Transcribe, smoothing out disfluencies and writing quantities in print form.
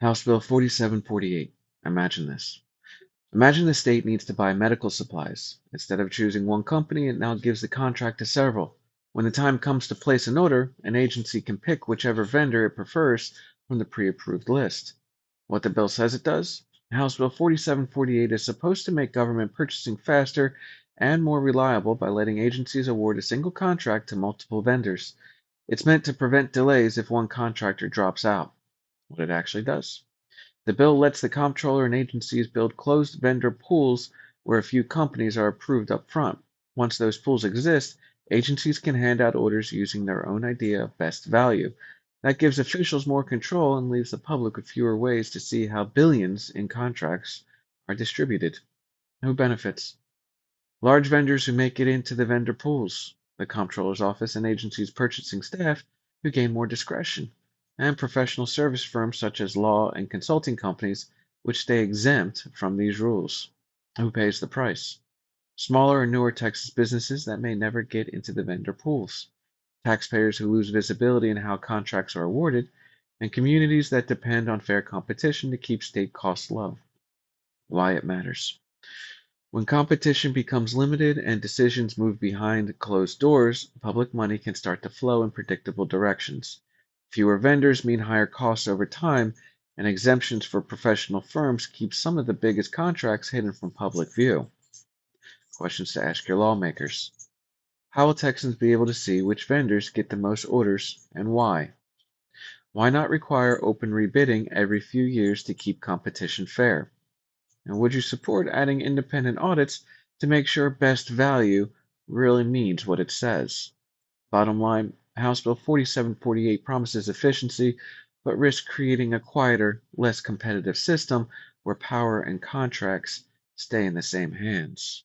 House Bill 4748. Imagine this. Imagine the state needs to buy medical supplies. Instead of choosing one company, it now gives the contract to several. When the time comes to place an order, an agency can pick whichever vendor it prefers from the pre-approved list. What the bill says it does? House Bill 4748 is supposed to make government purchasing faster and more reliable by letting agencies award a single contract to multiple vendors. It's meant to prevent delays if one contractor drops out. What it actually does. The bill lets the comptroller and agencies build closed vendor pools where a few companies are approved up front. Once those pools exist, agencies can hand out orders using their own idea of best value. That gives officials more control and leaves the public with fewer ways to see how billions in contracts are distributed. Who benefits? Large vendors who make it into the vendor pools, the comptroller's office and agency's purchasing staff who gain more discretion, and professional service firms such as law and consulting companies which stay exempt from these rules. Who pays the price? Smaller and newer Texas businesses that may never get into the vendor pools, taxpayers who lose visibility in how contracts are awarded, and communities that depend on fair competition to keep state costs low. Why it matters. When competition becomes limited and decisions move behind closed doors, public money can start to flow in predictable directions. Fewer vendors mean higher costs over time, and exemptions for professional firms keep some of the biggest contracts hidden from public view. Questions to ask your lawmakers. How will Texans be able to see which vendors get the most orders and why? Why not require open rebidding every few years to keep competition fair? And would you support adding independent audits to make sure best value really means what it says? Bottom line, House Bill 4748 promises efficiency, but risks creating a quieter, less competitive system where power and contracts stay in the same hands.